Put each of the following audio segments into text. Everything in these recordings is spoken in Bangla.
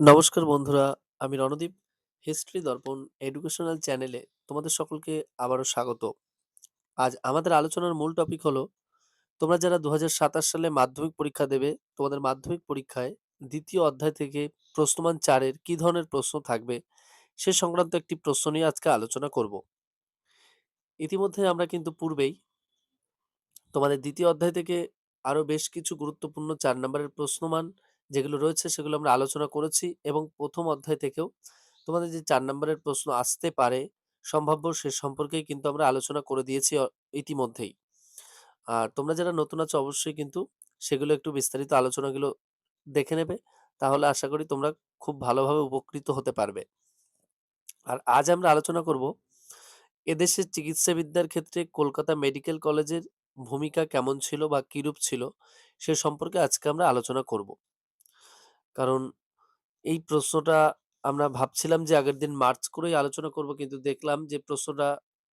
নমস্কার বন্ধুরা, আমি রণদীপ। হিস্ট্রি দর্পণ এডুকেশনাল চ্যানেলে তোমাদের সকলকে আবারও স্বাগত। আজ আমাদের আলোচনার মূল টপিক হলো তোমরা যারা ২০২৭ সালে মাধ্যমিক পরীক্ষা দেবে, তোমাদের মাধ্যমিক পরীক্ষায় দ্বিতীয় অধ্যায় থেকে প্রশ্নমান ৪ এর কী ধরনের প্রশ্ন থাকবে সে সংক্রান্ত একটি প্রশ্ন নিয়ে আজকে আলোচনা করব। ইতিমধ্যে আমরা কিন্তু পূর্বেই তোমাদের দ্বিতীয় অধ্যায় থেকে আরও বেশ কিছু গুরুত্বপূর্ণ ৪ নম্বরের প্রশ্নমান যেগুলো রয়েছে সেগুলো আমরা আলোচনা করেছি, এবং প্রথম অধ্যায় থেকেও তোমাদের যে ৪ নম্বরের প্রশ্ন আসতে পারে সম্ভাব্য সে সম্পর্কেই কিন্তু আমরা আলোচনা করে দিয়েছি ইতিমধ্যেই। আর তোমরা যারা নতুন আছো অবশ্যই কিন্তু সেগুলো একটু বিস্তারিত আলোচনাগুলো দেখে নেবে, তাহলে আশা করি তোমরা খুব ভালোভাবে উপকৃত হতে পারবে। আর আজ আমরা আলোচনা করব এদেশের চিকিৎসাবিদ্যার ক্ষেত্রে কলকাতা মেডিকেল কলেজের ভূমিকা কেমন ছিল বা কিরূপ ছিল সে সম্পর্কে আজকে আমরা আলোচনা করব। কারণ এই প্রশ্নটা আমরা ভাবছিলাম যে আগের দিন মার্চ করেই আলোচনা করব, কিন্তু দেখলাম যে প্রশ্নটা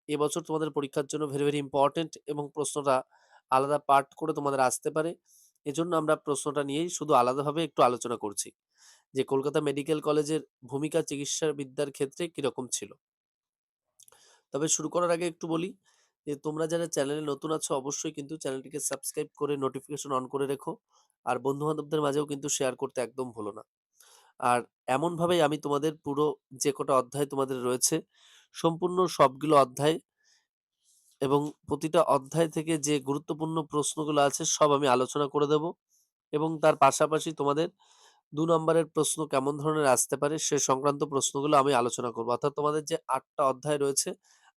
এবছর তোমাদের পরীক্ষার জন্য ভেরি ভেরি ইম্পর্টেন্ট, এবং প্রশ্নটা আলাদা পার্ট করে তোমাদের আসতে পারে। এজন্য আমরা প্রশ্নটা নিয়েই শুধু আলাদাভাবে একটু আলোচনা করছি যে কলকাতা মেডিকেল কলেজের ভূমিকা চিকিৎসা বিদ্যার ক্ষেত্রে কিরকম ছিল। তবে শুরু করার আগে একটু বলি যে তোমরা যারা চ্যানেলে নতুন আছো অবশ্যই কিন্তু চ্যানেলটিকে সাবস্ক্রাইব করে নোটিফিকেশন অন করে রেখো, আর বন্ধু বান্ধবদের মাঝেও কিন্তু শেয়ার করতে একদম ভুলো না। আর এমনভাবেই আমি তোমাদের পুরো যে কটা অধ্যায় তোমাদের রয়েছে সম্পূর্ণ সবগুলো অধ্যায় এবং প্রতিটা অধ্যায় থেকে যে গুরুত্বপূর্ণ প্রশ্নগুলো আছে সব আমি আলোচনা করে দেব, এবং তার পাশাপাশি তোমাদের ২ নম্বরের প্রশ্ন কেমন ধরনের আসতে পারে সে সংক্রান্ত প্রশ্নগুলো আমি আলোচনা করব। অর্থাৎ তোমাদের যে ৮ টা অধ্যায় রয়েছে,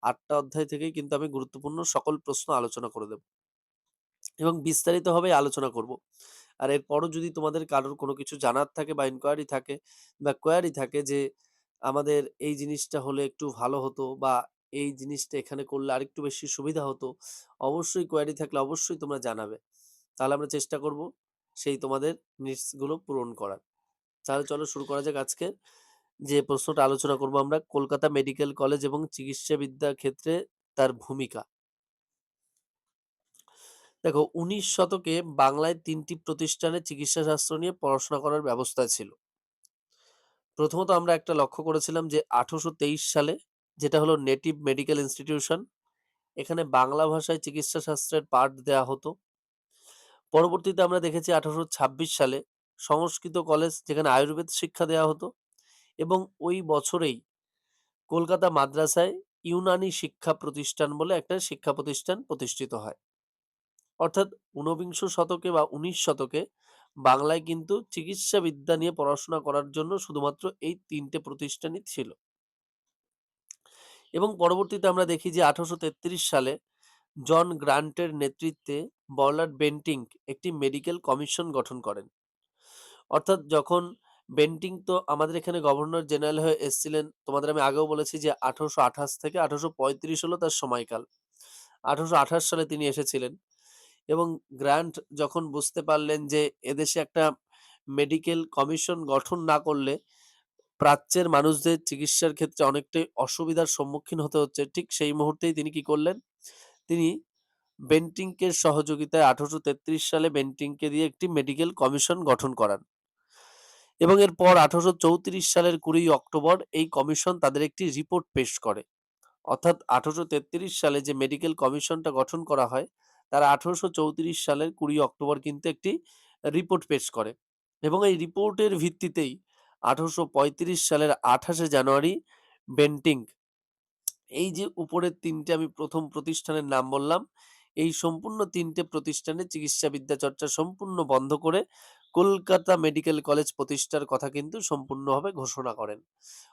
৮ টা অধ্যায় থেকেই কিন্তু আমি গুরুত্বপূর্ণ সকল প্রশ্ন আলোচনা করে দেব এবং বিস্তারিতভাবে আলোচনা করব। আর এরপরও যদি তোমাদের কারোর কোনো কিছু জানার থাকে বা ইনকোয়ারি থাকে বা কোয়েরি থাকে যে আমাদের এই জিনিসটা হলে একটু ভালো হতো বা এই জিনিসটা এখানে করলে আরেকটু বেশি সুবিধা হতো, অবশ্যই কোয়েরি থাকলে অবশ্যই তোমরা জানাবে। তাহলে আমরা চেষ্টা করব সেই তোমাদের নিডস গুলো পূরণ করার। তাহলে চলো শুরু করা যাক। আজকে যে প্রশ্নটা আলোচনা করব আমরা কলকাতা মেডিকেল কলেজ এবং চিকিৎসা বিদ্যার ক্ষেত্রে তার ভূমিকা। দেখো, ১৯ শতকে বাংলায় ৩টি প্রতিষ্ঠানে চিকিৎসা শাস্ত্র নিয়ে পড়াশোনা করার ব্যবস্থা ছিল। প্রথমত আমরা একটা লক্ষ্য করেছিলাম যে ১৮২৩ সালে, যেটা হলো নেটিভ মেডিকেল ইনস্টিটিউশন, এখানে বাংলা ভাষায় চিকিৎসা শাস্ত্রের পাঠ দেয়া হতো। পরবর্তীতে আমরা দেখেছি ১৮২৬ সালে সংস্কৃত কলেজ, যেখানে আয়ুর্বেদ শিক্ষা দেয়া হতো, এবং ওই বছরেই কলকাতা মাদ্রাসায় ইউনানি শিক্ষা প্রতিষ্ঠান বলে একটা শিক্ষা প্রতিষ্ঠান প্রতিষ্ঠিত হয়। অর্থাৎ ঊনবিংশ শতকে বা ১৯ শতকে বাংলায় কিন্তু চিকিৎসা বিদ্যা নিয়ে পড়াশোনা করার জন্য শুধুমাত্র এই ৩ টে প্রতিষ্ঠানই ছিল। এবং পরবর্তীতে আমরা দেখি যে ১৮৩৩ সালে জন গ্রান্টের নেতৃত্বে বার্লাড বেন্টিং একটি মেডিকেল কমিশন গঠন করেন। অর্থাৎ যখন বেন্টিং তো আমাদের এখানে গভর্নর জেনারেল হয়ে এসেছিলেন, তোমাদের আমি আগেও বলেছি যে ১৮২৮ থেকে ১৮৩৫ হলো তার সময়কাল। ১৮২৮ সালে তিনি এসেছিলেন, এবং গ্র্যান্ট যখন বুঝতে পারলেন যে এদেশে একটা মেডিকেল কমিশন গঠন না করলে প্রাচ্যের মানুষদের চিকিৎসার ক্ষেত্রে অনেকটাই অসুবিধার সম্মুখীন হতে হচ্ছে, ঠিক সেই মুহূর্তেই তিনি কি করলেন, তিনি বেন্টিংকের সহযোগিতায় ১৮৩৩ সালে বেন্টিংকে দিয়ে একটি মেডিকেল কমিশন গঠন করান, এবং এরপর ১৮৩৪ সালের ২০ অক্টোবর এই কমিশন তাদের একটি রিপোর্ট পেশ করে। অর্থাৎ ১৮৩৩ সালে যে মেডিকেল কমিশনটা গঠন করা হয় তারা ১৮৩৪ সালের ২০ অক্টোবর কিন্তু একটি রিপোর্ট পেশ করে, এবং এই রিপোর্টের ভিত্তিতেই ১৮৩৫ সালের ২৮শে জানুয়ারি বেন্টিং, এই যে উপরের ৩ টে আমি প্রথম প্রতিষ্ঠানের নাম বললাম, এই সম্পূর্ণ ৩ টে প্রতিষ্ঠানে চিকিৎসা বিদ্যা চর্চা সম্পূর্ণ বন্ধ করে কলকাতা মেডিকেল কলেজ প্রতিষ্ঠার কথা কিন্তু সম্পূর্ণভাবে ঘোষণা করেন।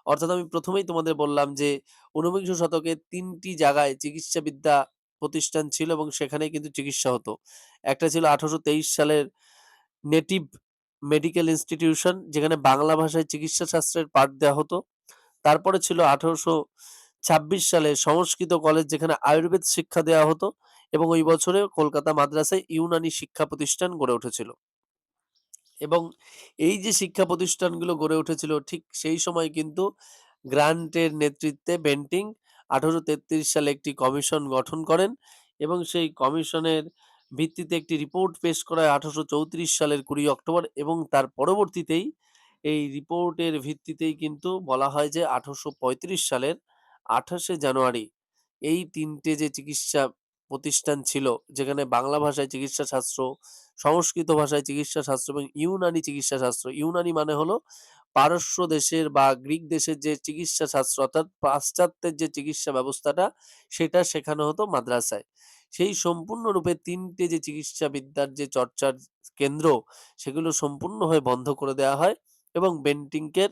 অর্থাৎ আমি প্রথমেই তোমাদের বললাম যে ঊনবিংশ শতকে ৩টি জায়গায় চিকিৎসা বিদ্যা প্রতিষ্ঠান ছিল এবং সেখানেই কিন্তু চিকিৎসা হতো। একটা ছিল ১৮২৩ সালের নেটিভ মেডিকেল ইনস্টিটিউশন, যেখানে বাংলা ভাষায় চিকিৎসা শাস্ত্রের পাঠ দেয়া হতো। তারপরে ছিল ১৮২৬ সালে সংস্কৃত কলেজ, যেখানে আয়ুর্বেদ শিক্ষা দেয়া হতো, এবং ওই বছরে কলকাতা মাদ্রাসায় ইউনানি শিক্ষা প্রতিষ্ঠান গড়ে উঠেছিল। এবং এই যে শিক্ষা প্রতিষ্ঠানগুলো গড়ে উঠেছিল ঠিক সেই সময় কিন্তু গ্রান্টের নেতৃত্বে বেন্টিং ১৮৩৩ সালে একটি কমিশন গঠন করেন, এবং সেই কমিশনের ভিত্তিতে একটি রিপোর্ট পেশ করা হয় ১৮৩৪ সালের ২০ অক্টোবর, এবং তার পরবর্তীতেই এই রিপোর্টের ভিত্তিতেই কিন্তু বলা হয় যে ১৮৩৫ সালের ২৮শে জানুয়ারি এই ৩ টে যে চিকিৎসা প্রতিষ্ঠান ছিল, যেখানে বাংলা ভাষায় চিকিৎসা শাস্ত্র, সংস্কৃত ভাষায় চিকিৎসা শাস্ত্র এবং ইউনানি চিকিৎসা শাস্ত্র। ইউনানি মানে হলো পারস্য দেশের বা গ্রিক দেশের যে চিকিৎসা শাস্ত্র, অর্থাৎ পাশ্চাত্যের যে চিকিৎসা ব্যবস্থাটা সেটা শেখানো হতো মাদ্রাসায়। সেই সম্পূর্ণরূপে ৩ টে যে চিকিৎসা বিদ্যার যে চর্চার কেন্দ্র, সেগুলো সম্পূর্ণভাবে বন্ধ করে দেওয়া হয় এবং বেন্টিঙ্কের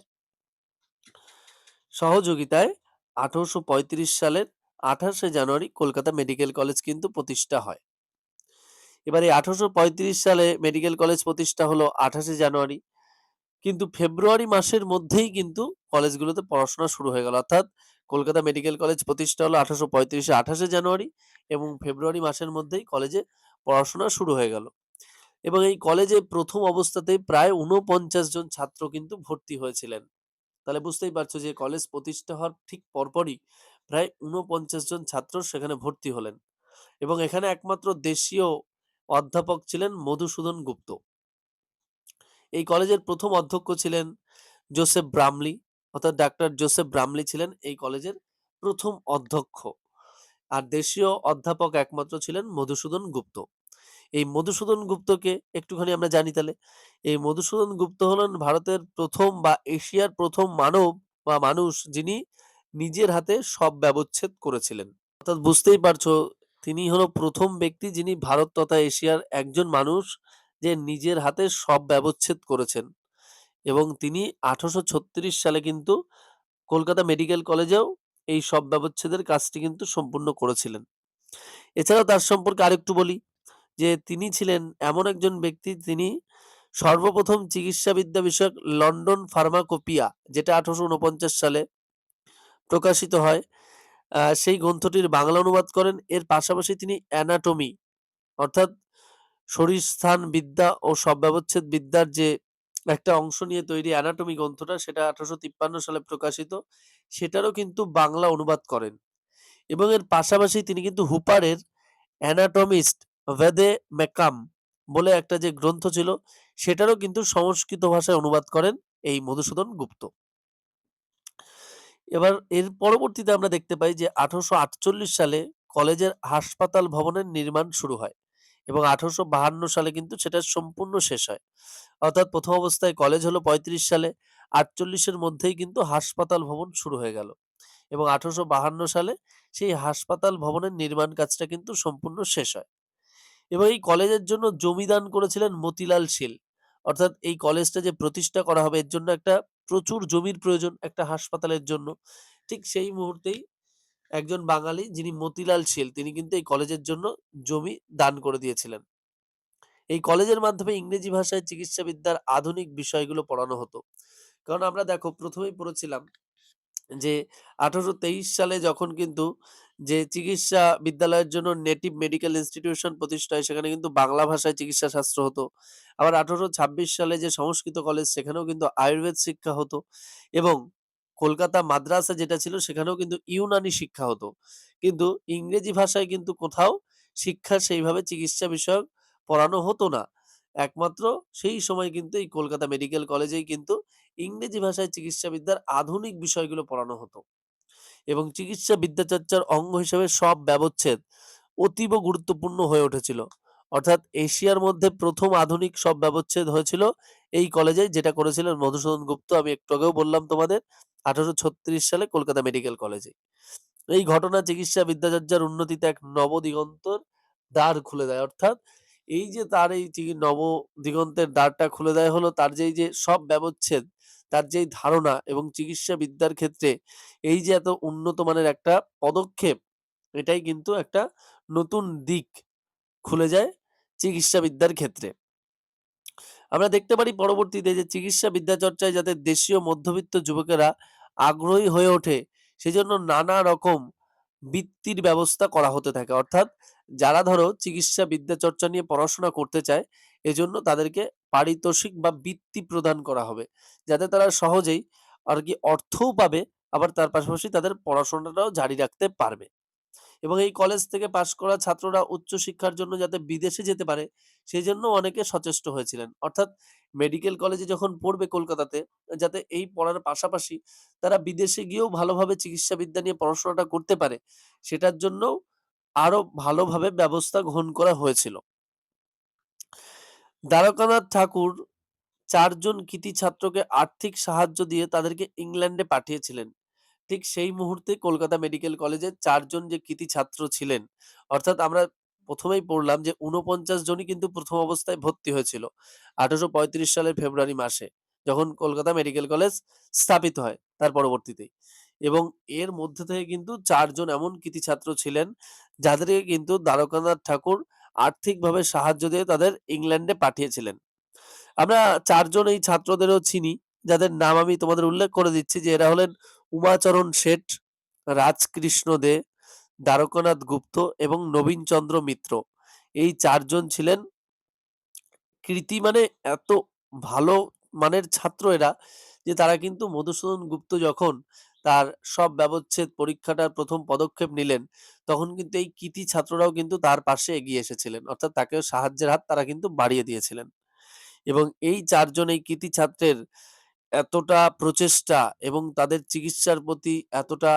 সহযোগিতায় ১৮৩৫ সালের ২৮শে জানুয়ারি কলকাতা মেডিকেল কলেজ কিন্তু প্রতিষ্ঠা হয়। এবার এই ১৮৩৫ সালে মেডিকেল কলেজ প্রতিষ্ঠা হলো ২৮শে জানুয়ারি। কিন্তু ফেব্রুয়ারি মাসের মধ্যেই কিন্তু কলেজগুলোতে পড়াশোনা শুরু হয়ে গেল। অর্থাৎ কলকাতা মেডিকেল কলেজ প্রতিষ্ঠা হলো ১৮৩৫ এ ২৮শে জানুয়ারি এবং ফেব্রুয়ারি মাসের মধ্যেই কলেজে পড়াশোনা শুরু হয়ে গেল। এবং এই কলেজে ১ম অবস্থাতেই প্রায় ৪৯ জন ছাত্র কিন্তু ভর্তি হয়েছিলেন। তাহলে বুঝতেই পারছো যে কলেজ প্রতিষ্ঠা হওয়ার ঠিক পরপরই প্রায় ৪৯ জন ছাত্র সেখানে ভর্তি হলেন এবং এখানে একমাত্র দেশীয় অধ্যাপক ছিলেন মধুসূদন গুপ্ত। এই কলেজের ১ম অধ্যক্ষ ছিলেন জোসেফ ব্রামলি, অর্থাৎ ডাক্তার জোসেফ ব্রামলি ছিলেন এই কলেজের ১ম অধ্যক্ষ। আর দেশীয় অধ্যাপক একমাত্র ছিলেন মধুসূদন গুপ্ত। এই মধুসূদন গুপ্তকে একটুখানি আমরা জানি তাহলে। এই মধুসূদন গুপ্ত হলেন ভারতের ১ম বা এশিয়ার ১ম মানব বা মানুষ যিনি নিজের হাতে শব ব্যবচ্ছেদ করেছিলেন। অর্থাৎ বুঝতেই পারছো তিনি হলো ১ম ব্যক্তি যিনি ভারত তথা এশিয়ার একজন মানুষ যে নিজের হাতে শব ব্যবচ্ছেদ করেছেন এবং তিনি ১৮৩৬ সালে কিন্তু কলকাতা মেডিকেল কলেজেও এই শব ব্যবচ্ছেদের কাজটি কিন্তু সম্পূর্ণ করেছিলেন। এছাড়াও তার সম্পর্কে আরেকটু বলি যে তিনি ছিলেন এমন একজন ব্যক্তি তিনি সর্বপ্রথম চিকিৎসাবিদ্যা বিষয়ক লন্ডন ফার্মাকোপিয়া, যেটা ১৮৪৯ সালে প্রকাশিত হয়, সেই গ্রন্থটির বাংলা অনুবাদ করেন। এর পাশাপাশি তিনি অ্যানাটমি, অর্থাৎ শরীরস্থান বিদ্যা ও শবব্যবচ্ছেদ বিদ্যার যে একটা অংশ নিয়ে তৈরি অ্যানাটমি গ্রন্থটা, সেটা ১৮৫৩ সালে প্রকাশিত, সেটারও কিন্তু বাংলা অনুবাদ করেন। এবং এর পাশাপাশি তিনি কিন্তু হুপারের অ্যানাটমিস্ট ভেদে মেকাম বলে একটা যে গ্রন্থ ছিল, সেটারও কিন্তু সংস্কৃত ভাষায় অনুবাদ করেন এই মধুসূদন গুপ্ত। এবার এর পরবর্তীতে আমরা দেখতে পাই যে ১৮৪৮ সালে কলেজের হাসপাতাল ভবনের নির্মাণ শুরু হয় এবং ১৮৫২ সালে কিন্তু সেটা সম্পূর্ণ শেষ হয়। অর্থাৎ প্রথম অবস্থায় কলেজ হলো ৩৫ সালে, ৪৮ এর মধ্যেই কিন্তু হাসপাতাল ভবন শুরু হয়ে গেল এবং ১৮৫২ সালে সেই হাসপাতাল ভবনের নির্মাণ কাজটা কিন্তু সম্পূর্ণ শেষ হয়। এবং এই কলেজের জন্য জমি দান করেছিলেন মতিলাল শীল। অর্থাৎ এই কলেজটা যে প্রতিষ্ঠা করা হবে এর জন্য একটা প্রচুর জমির প্রয়োজন একটা হাসপাতালের জন্য। ঠিক সেই মুহূর্তেই একজন বাঙালি যিনি মতিলাল শীল তিনি কিন্তু এই কলেজের জন্য জমি দান করে দিয়েছিলেন। এই কলেজের মাধ্যমে ইংরেজি ভাষায় চিকিৎসাবিদ্যার আধুনিক বিষয়গুলো পড়ানো হতো। কারণ আমরা দেখো ১ম এই পড়েছিলাম যে ১৮২৩ সালে যখন কিন্তু যে চিকিৎসা বিদ্যালয়ের জন্য নেটিভ মেডিকেল ইনস্টিটিউশন প্রতিষ্ঠা হয় সেখানে কিন্তু বাংলা ভাষায় চিকিৎসা শাস্ত্র হতো। আবার ১৮২৬ সালে যে সংস্কৃত কলেজ সেখানেও কিন্তু আয়ুর্বেদ শিক্ষা হতো এবং কলকাতা মাদ্রাসা যেটা ছিল সেখানেও কিন্তু ইউনানি শিক্ষা হতো। কিন্তু ইংরেজি ভাষায় কিন্তু কোথাও শিক্ষা সেইভাবে চিকিৎসা বিষয়ক পড়ানো হতো না। একমাত্র সেই সময় কিন্তু এই কলকাতা মেডিকেল কলেজেই কিন্তু ইংরেজি ভাষায় চিকিৎসাবিদ্যার আধুনিক বিষয়গুলো পড়ানো হতো এবং চিকিৎসা বিদ্যাচর্চার অঙ্গ হিসেবে সব ব্যবচ্ছেদ অতীব গুরুত্বপূর্ণ হয়ে উঠেছিল। অর্থাৎ এশিয়ার মধ্যে ১ম আধুনিক সব ব্যবচ্ছেদ হয়েছিল এই কলেজে, যেটা করেছিলেন মধুসূদন গুপ্ত। আমি একটু আগেও বললাম তোমাদের ১৮৩৬ সালে কলকাতা মেডিকেল কলেজে। এই ঘটনা চিকিৎসা বিদ্যাচর্চার উন্নতিতে এক নবদিগন্তর দ্বার খুলে দেয়। অর্থাৎ এই যে তার এই নবদিগন্তের দ্বারটা খুলে দেয় হলো তার যে এই যে সব ব্যবচ্ছেদ, তার যেই ধারণা এবং চিকিৎসা বিদ্যার ক্ষেত্রে এই যে এত উন্নত মানের একটা পদক্ষেপ, এটাই কিন্তু একটা নতুন দিক খুলে যায় চিকিৎসা বিদ্যার ক্ষেত্রে। আমরা দেখতে পারি পরবর্তীতে যে চিকিৎসা বিদ্যা চর্চায় যাতে দেশীয় মধ্যবিত্ত যুবকেরা আগ্রহী হয়ে ওঠে সেজন্য নানা রকম বৃত্তির ব্যবস্থা করা হতে থাকে। অর্থাৎ যারা ধরো চিকিৎসা বিদ্যা চর্চা নিয়ে পড়াশোনা করতে চায় এজন্য তাদেরকে পারিতোষিক বা বৃত্তি প্রদান করা হবে যাতে তারা সহজেই আর কি অর্থও পাবে, আবার তার পাশাপাশি তাদের পড়াশোনাটাও জারি রাখতে পারবে। এবং এই কলেজ থেকে পাশ করা ছাত্ররা উচ্চশিক্ষার জন্য যাতে বিদেশে যেতে পারে, সেজন্য অনেকে সচেষ্ট হয়েছিলেন। অর্থাৎ মেডিকেল কলেজে যখন পড়বে কলকাতাতে, যাতে এই পড়ার পাশাপাশি তারা বিদেশে গিয়েও ভালোভাবে চিকিৎসাবিদ্যা নিয়ে পড়াশোনাটা করতে পারে, সেটার জন্যও আরো ভালোভাবে ব্যবস্থা গ্রহণ করা হয়েছিল। দ্বারকানাথ ঠাকুর ৪ জন কৃতী ছাত্রকে আর্থিক সাহায্য দিয়ে তাদেরকে ইংল্যান্ডে পাঠিয়েছিলেন। ঠিক সেই মুহূর্তে কলকাতা মেডিকেল কলেজের ৪ জন যে কৃতী ছাত্র ছিলেন, অর্থাৎ আমরা ১ম এই পড়লাম যে ৪৯ জনই কিন্তু ১ম অবস্থায় ভর্তি হয়েছিল। ১৮৩৫ সালের ফেব্রুয়ারি মাসে, যখন কলকাতা মেডিকেল কলেজ স্থাপিত হয় তার পরবর্তীতেই। এবং এর মধ্যে থেকে কিন্তু ৪ জন এমন কৃতী ছাত্র ছিলেন, যাদেরকে কিন্তু দ্বারকানাথ ঠাকুর আর্থিকভাবে সাহায্য দিয়ে তাদের ইংল্যান্ডে পাঠিয়েছিলেন। আমরা ৪ জন এই ছাত্রদেরও চিনি, যাদের নাম আমি তোমাদের উল্লেখ করে দিচ্ছি যে এরা হলেন উমাচরণ শেঠ, রাজকৃষ্ণ দে, দ্বারকানাথ গুপ্ত এবং নবীনচন্দ্র মিত্র। এই ৪ জন ছিলেন কৃতী, মানে এত ভালো মানের ছাত্র এরা, যে তারা কিন্তু মধুসূদন গুপ্ত যখন তার সব ব্যবচ্ছেদ পরীক্ষাটার ১ম পদক্ষেপ নিলেন, তখন কিন্তু এই কৃতী ছাত্ররাও কিন্তু তার পাশে এগিয়ে এসেছিলেন। অর্থাৎ তাকেও সাহায্যের হাত তারা কিন্তু বাড়িয়ে দিয়েছিলেন। এবং এই ৪ জন এই কৃতী ছাত্রের এতটা প্রচেষ্টা এবং তাদের চিকিৎসার প্রতি এতটা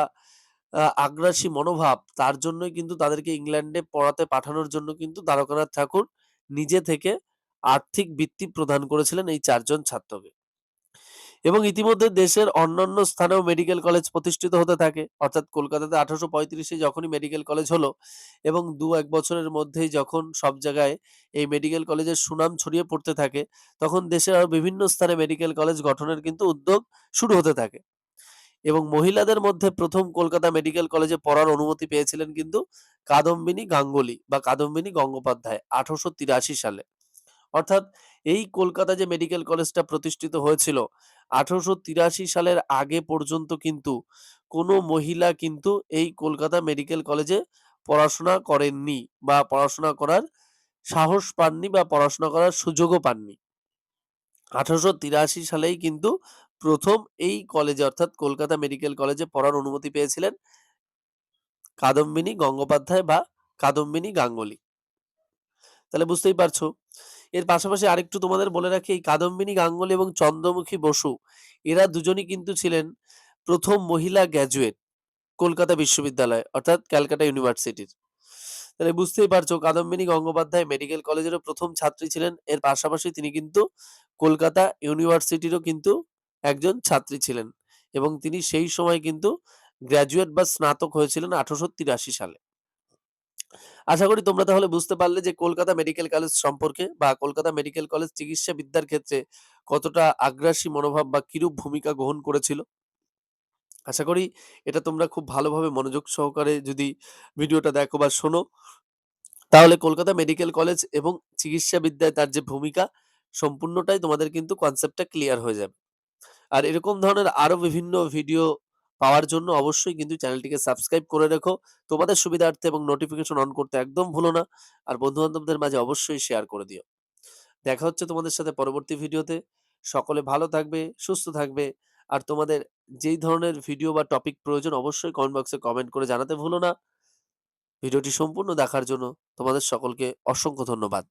আগ্রাসী মনোভাব, তার জন্যই কিন্তু তাদেরকে ইংল্যান্ডে পড়াতে পাঠানোর জন্য কিন্তু দ্বারকানাথ ঠাকুর নিজে থেকে আর্থিক বৃত্তি প্রদান করেছিলেন এই ৪ জন ছাত্রকে। এবং ইতিমধ্যে দেশের অন্যান্য স্থানেও মেডিকেল কলেজ প্রতিষ্ঠিত হতে থাকে। অর্থাৎ কলকাতাতে ১৮৩৫ এ যখনই মেডিকেল কলেজ হলো এবং ২-১ বছরের মধ্যেই যখন সব জায়গায় এই মেডিকেল কলেজের সুনাম ছড়িয়ে পড়তে থাকে, তখন দেশের আরো বিভিন্ন স্থানে মেডিকেল কলেজ গঠনের কিন্তু উদ্যোগ শুরু হতে থাকে। এবং মহিলাদের মধ্যে ১ম কলকাতা মেডিকেল কলেজে পড়ার অনুমতি পেয়েছিলেন কিন্তু কাদম্বিনী গাঙ্গুলি বা কাদম্বিনী গঙ্গোপাধ্যায় ১৮৮৩ সালে। অর্থাৎ এই কলকাতা যে মেডিকেল কলেজটা প্রতিষ্ঠিত হয়েছিল ১৮৮৩ সালের আগে পর্যন্ত কিন্তু কোনো মহিলা কিন্তু এই কলকাতা মেডিকেল কলেজে পড়াশোনা করেননি বা পড়াশোনা করার সাহস পাননি বা পড়াশোনা করার সুযোগও পাননি। ১৮৮৩ সালেই কিন্তু ১ম এই কলেজে, অর্থাৎ কলকাতা মেডিকেল কলেজে পড়ার অনুমতি পেয়েছিলেন কাদম্বিনী গঙ্গোপাধ্যায় বা কাদম্বিনী গাঙ্গুলি। তাহলে বুঝতেই পারছো। এর পাশাপাশি আরেকটু তোমাদের বলে রাখি, এই কাদম্বিনী গাঙ্গুলি এবং চন্দ্রমুখী বসু এরা দুজনই কিন্তু ছিলেন ১ম মহিলা গ্র্যাজুয়েট কলকাতা বিশ্ববিদ্যালয়, অর্থাৎ ক্যালকাটা ইউনিভার্সিটির। তাহলে বুঝতেই পারছো কাদম্বিনী গঙ্গোপাধ্যায় মেডিকেল কলেজেরও ১ম ছাত্রী ছিলেন। এর পাশাপাশি তিনি কিন্তু কলকাতা ইউনিভার্সিটিরও কিন্তু একজন ছাত্রী ছিলেন এবং তিনি সেই সময় কিন্তু গ্র্যাজুয়েট বা স্নাতক হয়েছিলেন ১৮৮৩ সালে। আশা করি তোমরা তাহলে বুঝতে পারলে যে কলকাতা মেডিকেল কলেজ সম্পর্কে বা কলকাতা মেডিকেল কলেজ চিকিৎসা বিদ্যার ক্ষেত্রে কতটা আগ্রাসী মনোভাব বা কিরূপ ভূমিকা গ্রহণ করেছিল। আশা করি এটা তোমরা খুব ভালোভাবে মনোযোগ সহকারে যদি ভিডিওটা দেখো বা শোনো, তাহলে কলকাতা মেডিকেল কলেজ এবং চিকিৎসা বিদ্যায় তার যে ভূমিকা সম্পূর্ণটাই তোমাদের কিন্তু কনসেপ্টটা ক্লিয়ার হয়ে যাবে। আর এরকম ধরনের আরো বিভিন্ন ভিডিও পাওয়ার জন্য অবশ্যই কিন্তু চ্যানেলটিকে সাবস্ক্রাইব করে রেখো। তোমাদের সুবিধার্থে এবং নোটিফিকেশন অন করতে একদম ভুলো না। আর বন্ধু-বান্ধবদের মাঝে অবশ্যই শেয়ার করে দিও। দেখা হচ্ছে তোমাদের সাথে পরবর্তী ভিডিওতে। সকলে ভালো থাকবে, সুস্থ থাকবে। আর তোমাদের যেই ধরনের ভিডিও বা টপিক প্রয়োজন অবশ্যই কমেন্ট বক্সে কমেন্ট করে জানাতে ভুলো না। ভিডিওটি সম্পূর্ণ দেখার জন্য তোমাদের সকলকে অসংখ্য ধন্যবাদ।